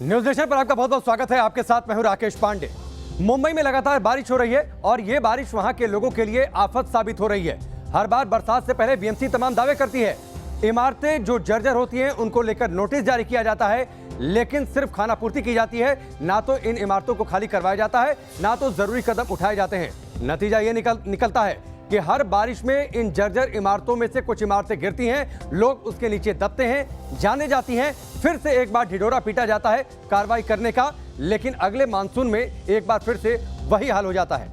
News nation पर आपका बहुत बहुत स्वागत है। आपके साथ मैं हूं राकेश पांडे। मुंबई में लगातार बारिश हो रही है और ये बारिश वहां के लोगों के लिए आफत साबित हो रही है। हर बार बरसात से पहले बीएमसी तमाम दावे करती है। इमारतें जो जर्जर होती हैं उनको लेकर नोटिस जारी किया जाता है, लेकिन सिर्फ खानापूर्ति की जाती है। ना तो इन इमारतों को खाली करवाया जाता है, ना तो जरूरी कदम उठाए जाते हैं। नतीजा ये निकलता है कि हर बारिश में इन जर्जर इमारतों में से कुछ इमारतें गिरती हैं, लोग उसके नीचे दबते हैं, जाने जाती हैं, फिर से एक बार ढिढोरा पीटा जाता है कार्रवाई करने का, लेकिन अगले मानसून में एक बार फिर से वही हाल हो जाता है।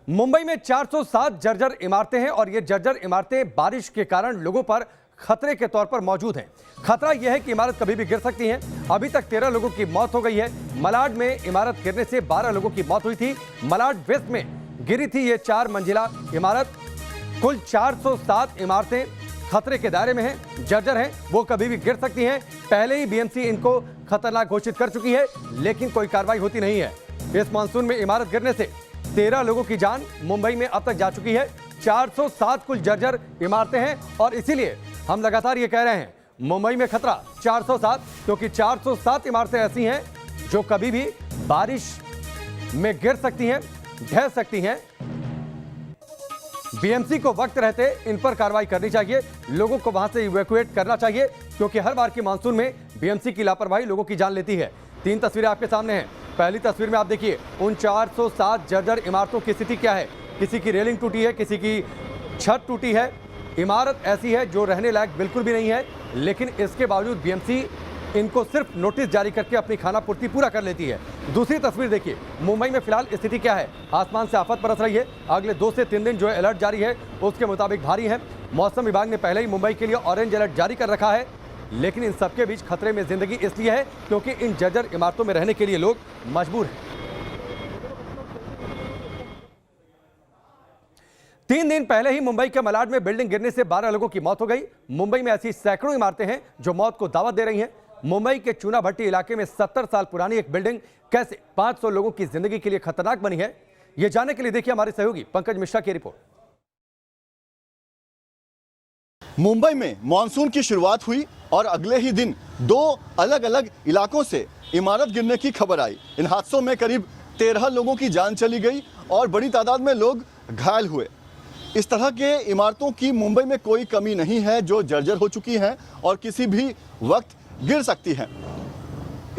मुंबई में 407 जर्जर इमारतें हैं और ये जर्जर इमारतें बारिश के कारण लोगों पर खतरे के तौर पर मौजूद हैं। खतरा यह है कि इमारत कभी भी गिर सकती है। अभी तक 13 लोगों की मौत हो गई है। मलाड में इमारत गिरने से 12 लोगों की मौत हुई थी। मलाड वेस्ट में गिरी थी ये 4 मंजिला इमारत। कुल 407 इमारतें खतरे के दायरे में हैं, जर्जर हैं, वो कभी भी गिर सकती हैं। पहले ही बीएमसी इनको खतरनाक घोषित कर चुकी है, लेकिन कोई कार्रवाई होती नहीं है। इस मानसून में इमारत गिरने से 13 लोगों की जान मुंबई में अब तक जा चुकी है। 407 कुल जर्जर इमारतें हैं और इसीलिए हम लगातार ये कह रहे हैं मुंबई में खतरा 407, क्योंकि 407 इमारतें ऐसी हैं जो कभी भी बारिश में गिर सकती हैं, ढह सकती हैं। बीएमसी को वक्त रहते इन पर कार्रवाई करनी चाहिए, लोगों को वहां से इवैक्यूएट करना चाहिए, क्योंकि हर बार के मानसून में बीएमसी की लापरवाही लोगों की जान लेती है। 3 तस्वीरें आपके सामने हैं। पहली तस्वीर में आप देखिए उन 407 जर्जर इमारतों की स्थिति क्या है। किसी की रेलिंग टूटी है, किसी की छत टूटी है। इमारत ऐसी है जो रहने लायक बिल्कुल भी नहीं है, लेकिन इसके बावजूद बीएमसी इनको सिर्फ नोटिस जारी करके अपनी खानापूर्ति पूरा कर लेती है। दूसरी तस्वीर देखिए, मुंबई में फिलहाल स्थिति क्या है। आसमान से आफत बरस रही है। अगले 2 से 3 दिन जो है अलर्ट जारी है, उसके मुताबिक भारी है। मौसम विभाग ने पहले ही मुंबई के लिए ऑरेंज अलर्ट जारी कर रखा है, लेकिन इन सबके बीच खतरे में जिंदगी इसलिए है क्योंकि इन जर्जर इमारतों में रहने के लिए लोग मजबूर हैं। 3 दिन पहले ही मुंबई के मलाड में बिल्डिंग गिरने से 12 लोगों की मौत हो गई। मुंबई में ऐसी सैकड़ों इमारतें हैं जो मौत को दावत दे रही हैं। मुंबई के चूना भट्टी इलाके में 70 साल पुरानी एक बिल्डिंग कैसे 500 लोगों की जिंदगी के लिए खतरनाक बनी है, यह जानने के लिए देखिए हमारे सहयोगी पंकज मिश्रा की रिपोर्ट। मुंबई में मॉनसून की शुरुआत हुई और अगले ही दिन 2 अलग अलग इलाकों से इमारत गिरने की खबर आई। इन हादसों में करीब 13 लोगों की जान चली गई और बड़ी तादाद में लोग घायल हुए। इस तरह के इमारतों की मुंबई में कोई कमी नहीं है जो जर्जर हो चुकी हैं और किसी भी वक्त गिर सकती हैं।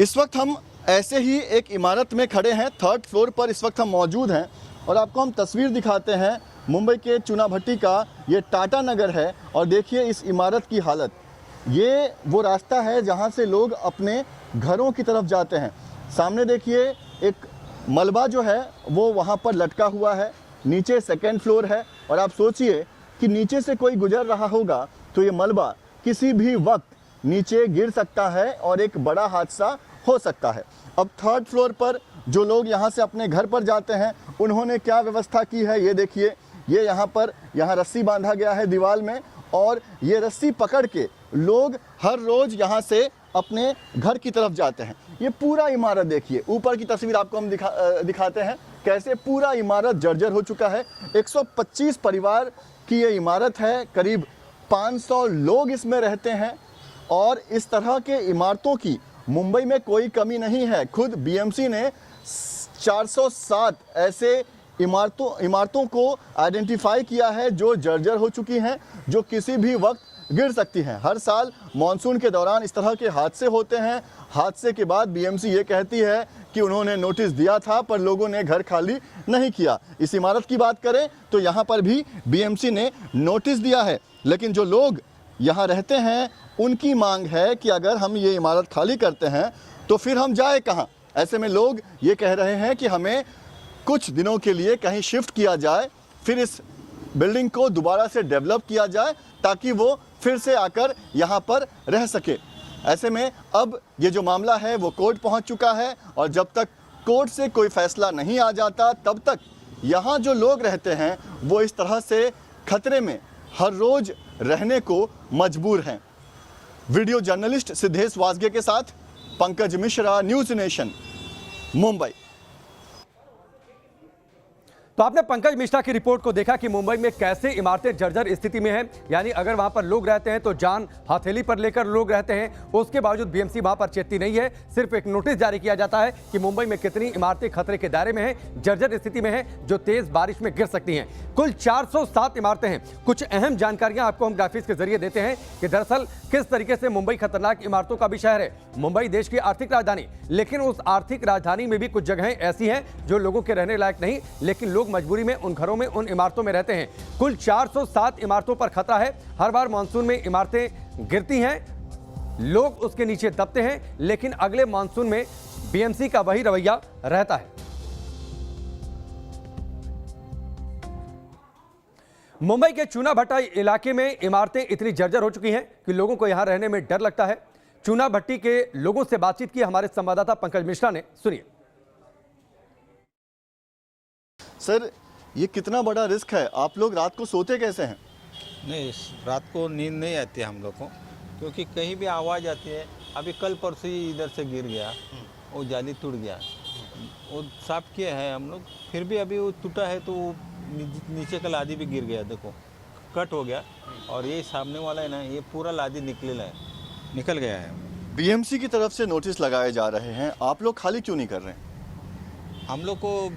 इस वक्त हम ऐसे ही एक इमारत में खड़े हैं। 3rd फ्लोर पर इस वक्त हम मौजूद हैं और आपको हम तस्वीर दिखाते हैं मुंबई के चूना भट्टी का। ये टाटा नगर है और देखिए इस इमारत की हालत। ये वो रास्ता है जहां से लोग अपने घरों की तरफ जाते हैं। सामने देखिए एक मलबा जो है वो वहां पर लटका हुआ है। नीचे 2nd फ्लोर है और आप सोचिए कि नीचे से कोई गुजर रहा होगा तो ये मलबा किसी भी वक्त नीचे गिर सकता है और एक बड़ा हादसा हो सकता है। अब 3rd फ्लोर पर जो लोग यहाँ से अपने घर पर जाते हैं उन्होंने क्या व्यवस्था की है ये देखिए। ये यहाँ रस्सी बांधा गया है दीवार में और ये रस्सी पकड़ के लोग हर रोज यहाँ से अपने घर की तरफ जाते हैं। ये पूरा इमारत देखिए, ऊपर की तस्वीर आपको हम दिखाते हैं कैसे पूरा इमारत जर्जर हो चुका है। 125 परिवार की ये इमारत है, करीब 500 लोग इसमें रहते हैं और इस तरह के इमारतों की मुंबई में कोई कमी नहीं है। खुद बीएमसी ने 407 ऐसे इमारतों को आइडेंटिफाई किया है जो जर्जर हो चुकी हैं, जो किसी भी वक्त गिर सकती हैं। हर साल मॉनसून के दौरान इस तरह के हादसे होते हैं। हादसे के बाद बीएमसी ये कहती है कि उन्होंने नोटिस दिया था पर लोगों ने घर खाली नहीं किया। इस इमारत की बात करें तो यहाँ पर भी बीएमसी ने नोटिस दिया है, लेकिन जो लोग यहाँ रहते हैं उनकी मांग है कि अगर हम ये इमारत खाली करते हैं तो फिर हम जाए कहाँ। ऐसे में लोग ये कह रहे हैं कि हमें कुछ दिनों के लिए कहीं शिफ्ट किया जाए, फिर इस बिल्डिंग को दोबारा से डेवलप किया जाए ताकि वो फिर से आकर यहाँ पर रह सके। ऐसे में अब ये जो मामला है वो कोर्ट पहुँच चुका है और जब तक कोर्ट से कोई फैसला नहीं आ जाता तब तक यहाँ जो लोग रहते हैं वो इस तरह से खतरे में हर रोज रहने को मजबूर हैं। वीडियो जर्नलिस्ट सिद्धेश वासगे के साथ पंकज मिश्रा, न्यूज नेशन, मुंबई। तो आपने पंकज मिश्रा की रिपोर्ट को देखा कि मुंबई में कैसे इमारतें जर्जर स्थिति में हैं। यानी अगर वहां पर लोग रहते हैं तो जान हथेली पर लेकर लोग रहते हैं। उसके बावजूद बीएमसी वहां पर चेतती नहीं है। सिर्फ एक नोटिस जारी किया जाता है कि मुंबई में कितनी इमारतें खतरे के दायरे में हैं, जर्जर स्थिति में हैं, जो तेज बारिश में गिर सकती हैं। कुल 407 इमारतें हैं। कुछ अहम जानकारियां आपको हम ग्राफिक्स के जरिए देते हैं कि दरअसल किस तरीके से मुंबई खतरनाक इमारतों का भी शहर है। मुंबई देश की आर्थिक राजधानी, लेकिन उस आर्थिक राजधानी में भी कुछ जगहें ऐसी हैं जो लोगों के रहने लायक नहीं, लेकिन लोग मजबूरी में उन घरों में, उन इमारतों में रहते हैं। कुल 407 इमारतों पर खतरा है। हर बार मानसून में इमारतें गिरती हैं, लोग उसके नीचे दबते हैं, लेकिन अगले मानसून में बीएमसी का वही रवैया रहता है। मुंबई के चूना भट्टा इलाके में इमारतें इतनी जर्जर हो चुकी हैं कि लोगों को यहां रहने में डर लगता है। चूना भट्टी के लोगों से बातचीत की हमारे संवाददाता पंकज मिश्रा ने, सुनिए। सर, ये कितना बड़ा रिस्क है? आप लोग रात को सोते कैसे हैं? नहीं, रात को नींद नहीं आती हम लोग को, क्योंकि कहीं भी आवाज़ आती है। अभी कल परसों ही इधर से गिर गया, वो जाली टूट गया, वो साफ किया है हम लोग, फिर भी अभी वो टूटा है तो नीचे का लादी भी गिर गया, देखो कट हो गया। और ये सामने वाला है ना, ये पूरा लादी निकल गया है। बीएमसी की तरफ से नोटिस लगाए जा रहे हैं, आप लोग खाली क्यों नहीं कर रहे हैं? हम लोग को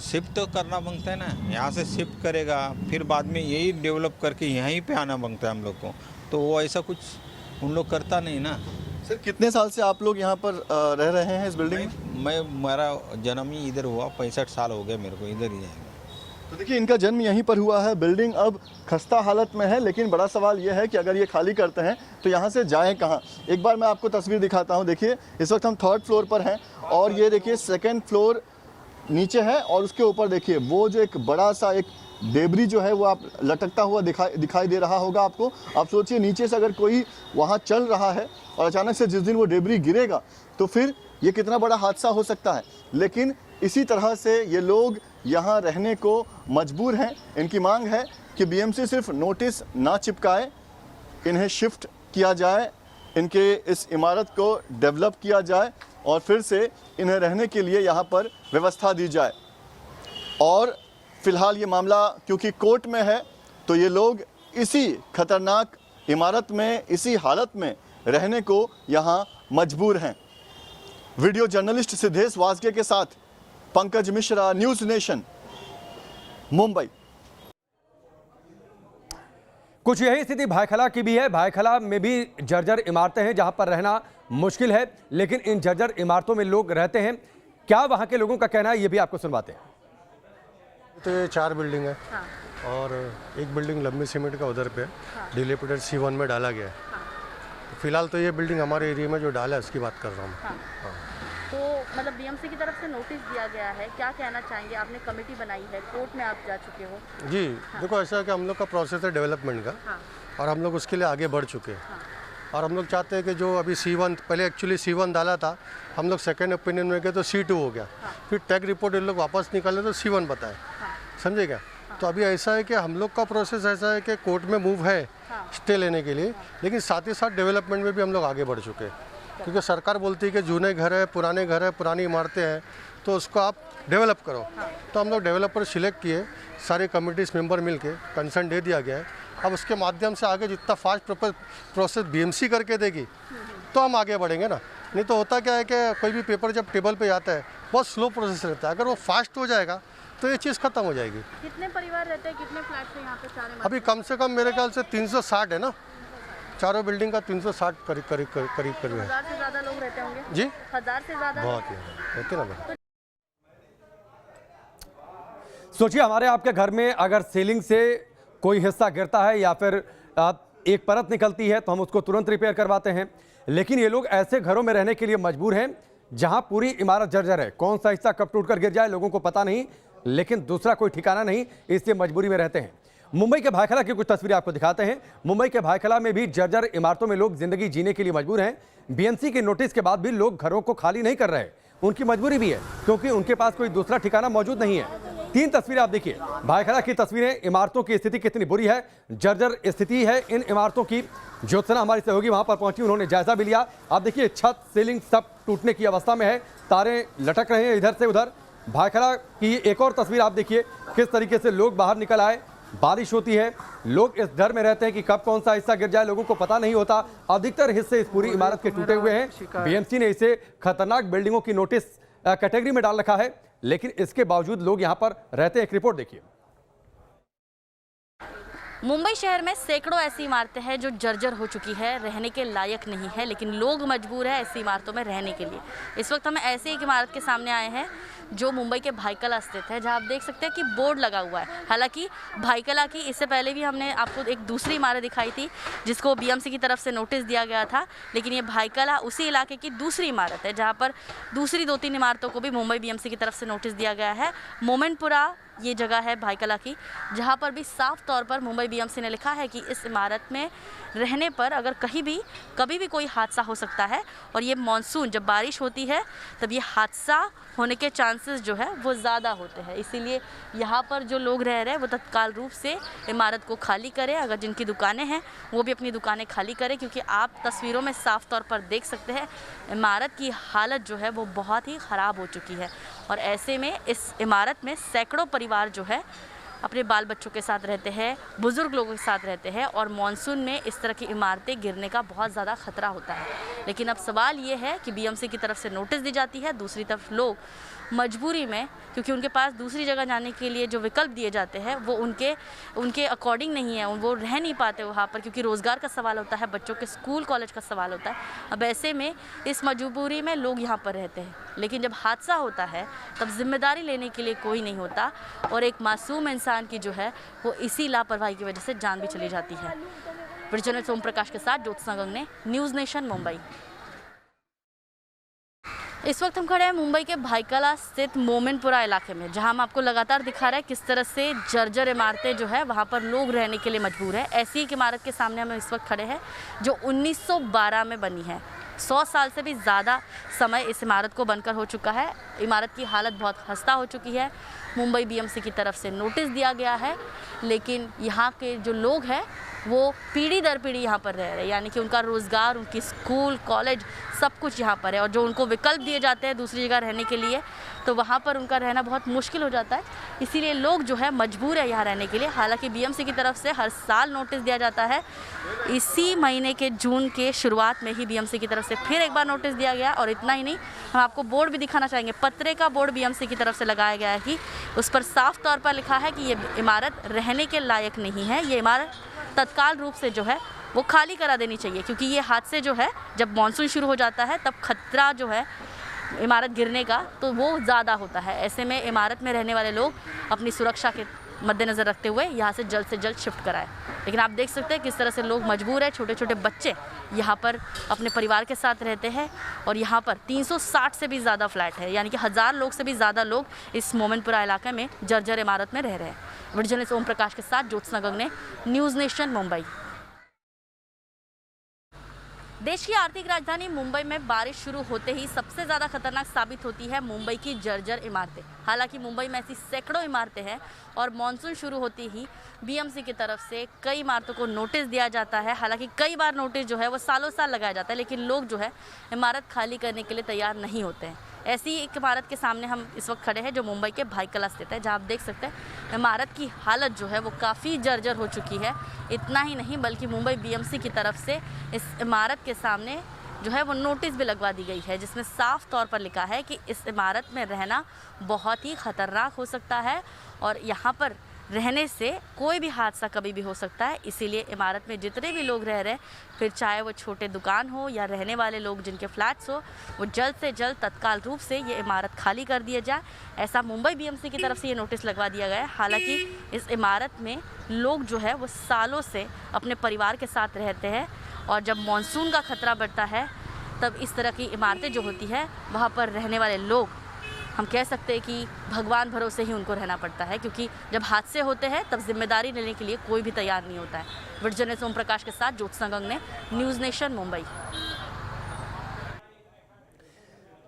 शिफ्ट तो करना बनता है ना, यहाँ से शिफ्ट करेगा, फिर बाद में यही डेवलप करके यहीं पे आना बनता है हम लोग को, तो वो ऐसा कुछ उन लोग करता नहीं ना। सर, कितने साल से आप लोग यहाँ पर रह रहे हैं इस बिल्डिंग में? मेरा जन्म ही इधर हुआ, 65 साल हो गए मेरे को, इधर ही है। तो देखिए, इनका जन्म यहीं पर हुआ है। बिल्डिंग अब खस्ता हालत में है, लेकिन बड़ा सवाल यह है कि अगर ये खाली करते हैं तो यहाँ से जाएं कहाँ। एक बार मैं आपको तस्वीर दिखाता हूँ। देखिए, इस वक्त हम 3rd फ्लोर पर हैं और ये देखिए 2nd फ्लोर नीचे है, और उसके ऊपर देखिए वो जो एक बड़ा सा एक डेबरी जो है वो आप लटकता हुआ दिखाई दे रहा होगा आपको। आप सोचिए, नीचे से अगर कोई वहाँ चल रहा है और अचानक से जिस दिन वो डेबरी गिरेगा तो फिर ये कितना बड़ा हादसा हो सकता है। लेकिन इसी तरह से ये लोग यहाँ रहने को मजबूर हैं। इनकी मांग है कि बीएमसी सिर्फ नोटिस ना चिपकाए, इन्हें शिफ्ट किया जाए, इनके इस इमारत को डेवलप किया जाए और फिर से इन्हें रहने के लिए यहाँ पर व्यवस्था दी जाए। और फिलहाल ये मामला क्योंकि कोर्ट में है, तो ये लोग इसी खतरनाक इमारत में, इसी हालत में रहने को यहाँ मजबूर हैं। वीडियो जर्नलिस्ट सिद्धेश वासगे के साथ पंकज मिश्रा, न्यूज़ नेशन, मुंबई। कुछ यही स्थिति भायखला की भी है। भायखला में भी जर्जर इमारतें हैं जहां पर रहना मुश्किल है, लेकिन इन जर्जर इमारतों में लोग रहते हैं। क्या वहां के लोगों का कहना है, ये भी आपको सुनवाते हैं। तो ये 4 बिल्डिंग है। हाँ। और एक बिल्डिंग लंबी सीमेंट का उधर पे डिलेपिटेड C1 में डाला गया है। तो फिलहाल तो ये बिल्डिंग हमारे एरिया में जो डाला है उसकी बात कर रहा हूँ। हाँ। तो मतलब बीएमसी की तरफ से नोटिस दिया गया है, क्या कहना चाहेंगे? आपने कमेटी बनाई है, कोर्ट में आप जा चुके हो। जी, देखो ऐसा है कि हम लोग का प्रोसेस है डेवलपमेंट का, और हम लोग उसके लिए आगे बढ़ चुके हैं। और हम लोग चाहते हैं कि जो अभी C1, पहले एक्चुअली C1 डाला था, हम लोग सेकेंड ओपिनियन में गए तो C2 हो गया। फिर टैग रिपोर्ट इन लोग वापस निकाले तो C1 बताए, समझे क्या? तो अभी ऐसा है कि हम लोग का प्रोसेस ऐसा है कि कोर्ट में मूव है स्टे लेने के लिए, लेकिन साथ ही साथ डेवलपमेंट में भी हम लोग आगे बढ़ चुके हैं। क्योंकि सरकार बोलती है कि जूने घर है, पुराने घर है, पुरानी इमारतें हैं, तो उसको आप डेवलप करो। तो हम लोग डेवलपर सिलेक्ट किए, सारे कमिटीज़ मेंबर मिलके कंसर्न दे दिया गया है। अब उसके माध्यम से आगे जितना फास्ट प्रोसेस बीएमसी करके देगी तो हम आगे बढ़ेंगे ना। नहीं तो होता क्या है कि कोई भी पेपर जब टेबल पे आता है बहुत स्लो प्रोसेस रहता है, अगर वो फास्ट हो जाएगा तो ये चीज़ खत्म हो जाएगी। कितने परिवार रहते हैं, कितने फ्लैट है यहाँ पे? सारे अभी कम से कम मेरे ख्याल से 360 है ना, चारों बिल्डिंग का 360 करीब है। 1000 से ज़्यादा लोग रहते होंगे जी, 1000 से ज़्यादा बहुत ही रहते ना। सोचिए, हमारे आपके घर में अगर सीलिंग से कोई हिस्सा गिरता है या फिर एक परत निकलती है तो हम उसको तुरंत रिपेयर करवाते हैं, लेकिन ये लोग ऐसे घरों में रहने के लिए मजबूर हैं जहां पूरी इमारत जर्जर है। कौन सा हिस्सा कब टूटकर गिर जाए लोगों को पता नहीं, लेकिन दूसरा कोई ठिकाना नहीं, इसलिए मजबूरी में रहते हैं। मुंबई के भायखला की कुछ तस्वीरें आपको दिखाते हैं। मुंबई के भायखला में भी जर्जर इमारतों में लोग जिंदगी जीने के लिए मजबूर हैं। बीएमसी के नोटिस के बाद भी लोग घरों को खाली नहीं कर रहे, उनकी मजबूरी भी है क्योंकि उनके पास कोई दूसरा ठिकाना मौजूद नहीं है। 3 तस्वीरें आप देखिए, भायखला की तस्वीरें। इमारतों की स्थिति कितनी बुरी है, जर्जर स्थिति है इन इमारतों की। ज्योत्सना हमारी सहयोगी वहां पर पहुंची, उन्होंने जायजा भी लिया। आप देखिए, छत सीलिंग सब टूटने की अवस्था में है, तारें लटक रहे हैं इधर से उधर। भायखला की एक और तस्वीर आप देखिए, किस तरीके से लोग बाहर निकल आए। बारिश होती है, लोग इस डर में रहते हैं कि कब कौन सा हिस्सा गिर जाए, लोगों को पता नहीं होता। अधिकतर हिस्से इस पूरी इमारत के टूटे हुए हैं। बीएमसी ने इसे खतरनाक बिल्डिंगों की नोटिस कैटेगरी में डाल रखा है, लेकिन इसके बावजूद लोग यहां पर रहते हैं। एक रिपोर्ट देखिए। मुंबई शहर में सैकड़ों ऐसी इमारतें हैं जो जर्जर हो चुकी है, रहने के लायक नहीं है, लेकिन लोग मजबूर है ऐसी इमारतों में रहने के लिए। इस वक्त हम ऐसे एक इमारत के सामने आए हैं जो मुंबई के भायखला स्थित है, जहां आप देख सकते हैं कि बोर्ड लगा हुआ है। हालांकि भायखला की इससे पहले भी हमने आपको एक दूसरी इमारत दिखाई थी जिसको बीएमसी की तरफ से नोटिस दिया गया था, लेकिन ये भायखला उसी इलाके की दूसरी इमारत है जहाँ पर दूसरी 2-3 इमारतों को भी मुंबई बीएमसी की तरफ से नोटिस दिया गया है। मोमेनपुरा ये जगह है भायखला की, जहाँ पर भी साफ तौर पर मुंबई बीएमसी ने लिखा है कि इस इमारत में रहने पर अगर कभी भी कोई हादसा हो सकता है, और ये मानसून जब बारिश होती है तब ये हादसा होने के चांसेस जो है वो ज़्यादा होते हैं। इसीलिए यहाँ पर जो लोग रह रहे हैं वो तत्काल रूप से इमारत को खाली करें। अगर जिनकी दुकानें हैं वो भी अपनी दुकानें खाली करें, क्योंकि आप तस्वीरों में साफ तौर पर देख सकते हैं इमारत की हालत जो है वो बहुत ही ख़राब हो चुकी है। और ऐसे में इस इमारत में सैकड़ों परिवार जो है अपने बाल बच्चों के साथ रहते हैं, बुज़ुर्ग लोगों के साथ रहते हैं, और मानसून में इस तरह की इमारतें गिरने का बहुत ज़्यादा खतरा होता है। लेकिन अब सवाल ये है कि बीएमसी की तरफ से नोटिस दी जाती है, दूसरी तरफ लोग मजबूरी में, क्योंकि उनके पास दूसरी जगह जाने के लिए जो विकल्प दिए जाते हैं वो उनके अकॉर्डिंग नहीं है, वो रह नहीं पाते वहाँ पर, क्योंकि रोज़गार का सवाल होता है, बच्चों के स्कूल कॉलेज का सवाल होता है। अब ऐसे में इस मजबूरी में लोग यहाँ पर रहते हैं, लेकिन जब हादसा होता है तब जिम्मेदारी लेने के लिए कोई नहीं होता, और एक मासूम इंसान की जो है वो इसी लापरवाही की वजह से जान भी चली जाती है। जर्नलिस्ट ओम प्रकाश के साथ ज्योत्सना गंगने, न्यूज़ नेशन, मुंबई। इस वक्त हम खड़े हैं मुंबई के भायखला स्थित मोमेनपुरा इलाके में, जहां हम आपको लगातार दिखा रहे हैं किस तरह से जर्जर इमारतें जो है वहां पर लोग रहने के लिए मजबूर है। ऐसी एक इमारत के सामने हम इस वक्त खड़े हैं जो 1912 में बनी है। 100 साल से भी ज़्यादा समय इस इमारत को बनकर हो चुका है। इमारत की हालत बहुत खस्ता हो चुकी है। मुंबई बीएमसी की तरफ से नोटिस दिया गया है, लेकिन यहाँ के जो लोग हैं वो पीढ़ी दर पीढ़ी यहाँ पर रह रहे हैं, यानी कि उनका रोज़गार, उनकी स्कूल कॉलेज सब कुछ यहाँ पर है, और जो उनको विकल्प दिए जाते हैं दूसरी जगह रहने के लिए तो वहाँ पर उनका रहना बहुत मुश्किल हो जाता है। इसीलिए लोग जो है मजबूर है यहाँ रहने के लिए। हालांकि बीएमसी की तरफ से हर साल नोटिस दिया जाता है। इसी महीने के जून के शुरुआत में ही बीएमसी की तरफ से फिर एक बार नोटिस दिया गया, और इतना ही नहीं, हम आपको बोर्ड भी दिखाना चाहेंगे। पत्रे का बोर्ड बीएमसी की तरफ से लगाया गया है कि उस पर साफ तौर पर लिखा है कि ये इमारत रहने के लायक नहीं है, ये इमारत तत्काल रूप से जो है वो खाली करा देनी चाहिए, क्योंकि ये हादसे जो है जब मानसून शुरू हो जाता है तब खतरा जो है इमारत गिरने का तो वो ज़्यादा होता है। ऐसे में इमारत में रहने वाले लोग अपनी सुरक्षा के मद्देनज़र रखते हुए यहाँ से जल्द शिफ्ट कराएं। लेकिन आप देख सकते हैं किस तरह से लोग मजबूर हैं। छोटे छोटे बच्चे यहाँ पर अपने परिवार के साथ रहते हैं, और यहाँ पर 360 से भी ज़्यादा फ्लैट है, यानी कि 1000 लोग से भी ज़्यादा लोग इस मोमेनपुरा इलाके में जर्जर इमारत में रह रहे हैं। जर्नलिस्ट ओम प्रकाश के साथ ज्योत्सना गंगने, न्यूज़ नेशन, मुंबई। देश की आर्थिक राजधानी मुंबई में बारिश शुरू होते ही सबसे ज़्यादा खतरनाक साबित होती है मुंबई की जर्जर इमारतें। हालांकि मुंबई में ऐसी सैकड़ों इमारतें हैं, और मानसून शुरू होते ही बीएमसी की तरफ से कई इमारतों को नोटिस दिया जाता है। हालांकि कई बार नोटिस जो है वो सालों साल लगाया जाता है, लेकिन लोग जो है इमारत खाली करने के लिए तैयार नहीं होते हैं। ऐसी एक इमारत के सामने हम इस वक्त खड़े हैं जो मुंबई के भायखला स्थित है, जहां आप देख सकते हैं इमारत की हालत जो है वो काफ़ी जर्जर हो चुकी है। इतना ही नहीं, बल्कि मुंबई बीएमसी की तरफ से इस इमारत के सामने जो है वो नोटिस भी लगवा दी गई है, जिसमें साफ तौर पर लिखा है कि इस इमारत में रहना बहुत ही ख़तरनाक हो सकता है, और यहाँ पर रहने से कोई भी हादसा कभी भी हो सकता है। इसीलिए इमारत में जितने भी लोग रह रहे हैं, फिर चाहे वो छोटे दुकान हो या रहने वाले लोग जिनके फ्लैट्स हो, वो जल्द से जल्द तत्काल रूप से ये इमारत खाली कर दिया जाए। ऐसा मुंबई बीएमसी की तरफ से ये नोटिस लगवा दिया गया है। हालांकि इस इमारत में लोग जो है वो सालों से अपने परिवार के साथ रहते हैं, और जब मानसून का खतरा बढ़ता है तब इस तरह की इमारतें जो होती है वहाँ पर रहने वाले लोग, हम कह सकते हैं कि भगवान भरोसे ही उनको रहना पड़ता है, क्योंकि जब हादसे होते हैं तब जिम्मेदारी लेने के लिए कोई भी तैयार नहीं होता है। जर्नलिस्ट ओम प्रकाश के साथ ज्योत्सना गंगने, न्यूज़ नेशन, मुंबई।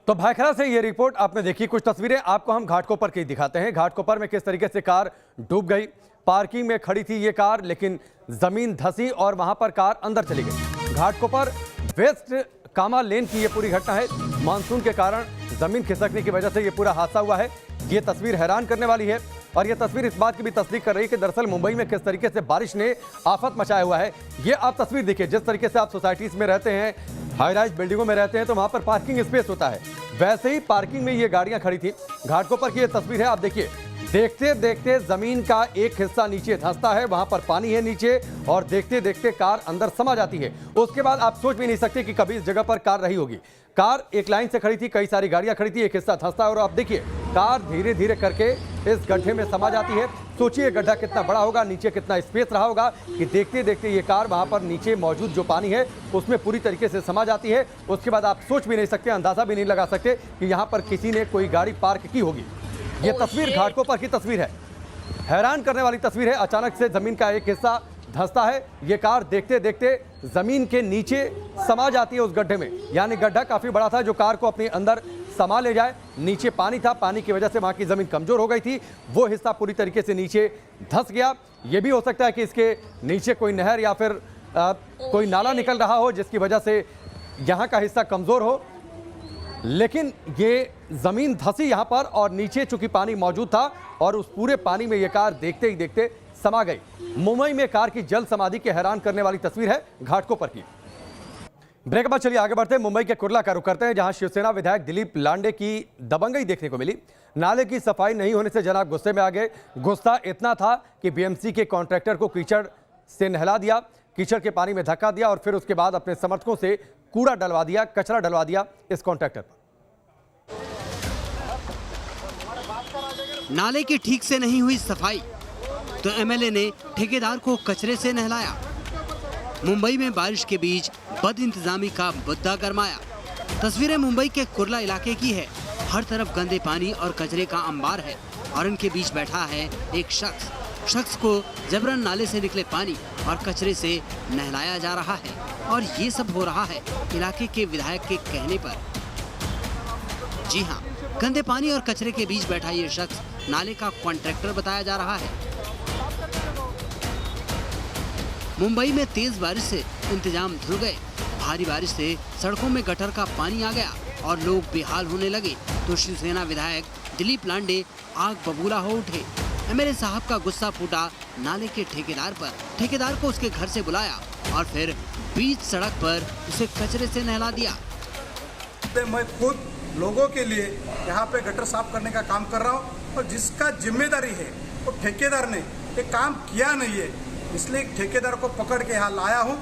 तो भायखला से ये रिपोर्ट आपने देखी। कुछ तस्वीरें आपको हम घाटकोपर की दिखाते हैं। घाटकोपर में किस तरीके से कार डूब गई। पार्किंग में खड़ी थी ये कार, लेकिन जमीन धंसी और वहां पर कार अंदर चली गई। घाटकोपर वेस्ट कामा लेन की ये पूरी घटना है। मानसून के कारण जमीन खिसकने की वजह से ये पूरा हादसा हुआ है। ये तस्वीर हैरान करने वाली है और ये तस्वीर इस बात की भी तस्दीक कर रही है कि दरअसल मुंबई में किस तरीके से बारिश ने आफत मचाया हुआ है। ये आप तस्वीर देखिए, जिस तरीके से आप सोसाइटीज में रहते हैं, हाई राइज बिल्डिंगों में रहते हैं तो वहां पर पार्किंग स्पेस होता है, वैसे ही पार्किंग में ये गाड़ियां खड़ी थी। घाटकोपर की ये तस्वीर है, आप देखिए, देखते देखते जमीन का एक हिस्सा नीचे धंसता है, वहां पर पानी है नीचे और देखते देखते कार अंदर समा जाती है। उसके बाद आप सोच भी नहीं सकते कि कभी इस जगह पर कार रही होगी। कार एक लाइन से खड़ी थी, कई सारी गाड़ियां खड़ी थी, एक हिस्सा धंसता है और आप देखिए कार धीरे धीरे करके इस गड्ढे में समा जाती है। सोचिए गड्ढा कितना बड़ा होगा, नीचे कितना स्पेस रहा होगा कि देखते देखते ये कार वहां पर नीचे मौजूद जो पानी है उसमें पूरी तरीके से समा जाती है। उसके बाद आप सोच भी नहीं सकते, अंदाजा भी नहीं लगा सकते कि यहाँ पर किसी ने कोई गाड़ी पार्क की होगी। ये तस्वीर घाटकोपर की तस्वीर है, हैरान करने वाली तस्वीर है। अचानक से जमीन का एक हिस्सा धंसता है, ये कार देखते देखते जमीन के नीचे समा जाती है उस गड्ढे में। यानी गड्ढा काफी बड़ा था जो कार को अपने अंदर समा ले जाए। नीचे पानी था, पानी की वजह से वहां की जमीन कमजोर हो गई थी, वो हिस्सा पूरी तरीके से नीचे धंस गया। ये भी हो सकता है कि इसके नीचे कोई नहर या फिर कोई नाला निकल रहा हो जिसकी वजह से यहाँ का हिस्सा कमजोर हो, लेकिन ये जमीन धंसी यहाँ पर और नीचे चूंकि पानी मौजूद था और उस पूरे पानी में ये कार देखते ही देखते समा गई। मुंबई में कार की जल समाधि के हैरान करने वाली तस्वीर है घाटकोपर की। ब्रेक के बाद चलिए आगे बढ़ते हैं, मुंबई के कुर्ला का रुख करते हैं, जहां शिवसेना विधायक दिलीप लांडे की दबंगई देखने को मिली। नाले की सफाई नहीं होने से जनाब गुस्से में आ गए। गुस्सा इतना था कि बीएमसी के कॉन्ट्रैक्टर को कीचड़ से नहला दिया, कीचड़ के पानी में धक्का दिया और फिर उसके बाद अपने समर्थकों से कूड़ा डलवा दिया, कचरा डलवा दिया इस कॉन्ट्रैक्टर पर। नाले की ठीक से नहीं हुई सफाई तो एमएलए ने ठेकेदार को कचरे से नहलाया। मुंबई में बारिश के बीच बद इंतजामी का मुद्दा गरमाया। तस्वीरें मुंबई के कुर्ला इलाके की है। हर तरफ गंदे पानी और कचरे का अंबार है और इनके बीच बैठा है एक शख्स को जबरन नाले से निकले पानी और कचरे से नहलाया जा रहा है और ये सब हो रहा है इलाके के विधायक के कहने पर। जी हाँ, गंदे पानी और कचरे के बीच बैठा ये शख्स नाले का कॉन्ट्रैक्टर बताया जा रहा है। मुंबई में तेज बारिश से इंतजाम धुल गए। भारी बारिश से सड़कों में गटर का पानी आ गया और लोग बेहाल होने लगे तो शिवसेना विधायक दिलीप लांडे आग बबूला हो उठे। एमएलए साहब का गुस्सा फूटा नाले के ठेकेदार पर। ठेकेदार को उसके घर से बुलाया और फिर बीच सड़क पर उसे कचरे से नहला दिया। मैं खुद लोगों के लिए यहाँ पे गटर साफ करने का काम कर रहा हूँ और जिसका जिम्मेदारी है वो ठेकेदार ने ये काम किया नहीं है, इसलिए ठेकेदार को पकड़ के यहाँ लाया हूँ।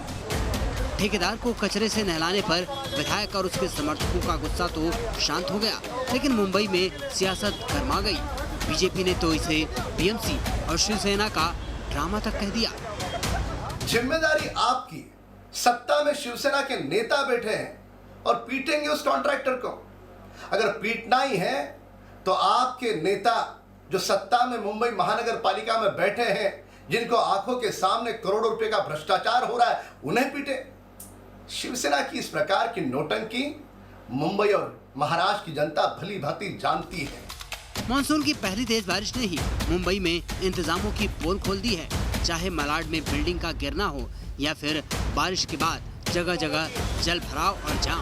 ठेकेदार को कचरे से नहलाने पर विधायक और उसके समर्थकों का गुस्सा तो शांत हो गया, लेकिन मुंबई में सियासत गरमा गई। बीजेपी ने तो इसे बीएमसी और शिवसेना का ड्रामा तक कह दिया। जिम्मेदारी आपकी, सत्ता में शिवसेना के नेता बैठे हैं और पीटेंगे उस कॉन्ट्रैक्टर को। अगर पीटना ही है तो आपके नेता जो सत्ता में मुंबई महानगर पालिका में बैठे हैं, जिनको आंखों के सामने करोड़ों रुपए का भ्रष्टाचार हो रहा है, उन्हें पीटे। शिवसेना की इस प्रकार की नौटंकी मुंबई और महाराष्ट्र की जनता भली भांति जानती है। मानसून की पहली तेज बारिश ने ही मुंबई में इंतजामों की पोल खोल दी है। चाहे मलाड में बिल्डिंग का गिरना हो या फिर बारिश के बाद जगह जगह जल भराव और जाम।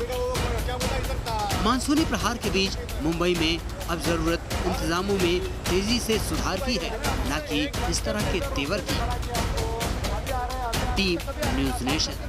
मानसूनी प्रहार के बीच मुंबई में अब जरूरत इंतजामों में तेजी से सुधार की है, न कि इस तरह के तेवर की। Team news nation.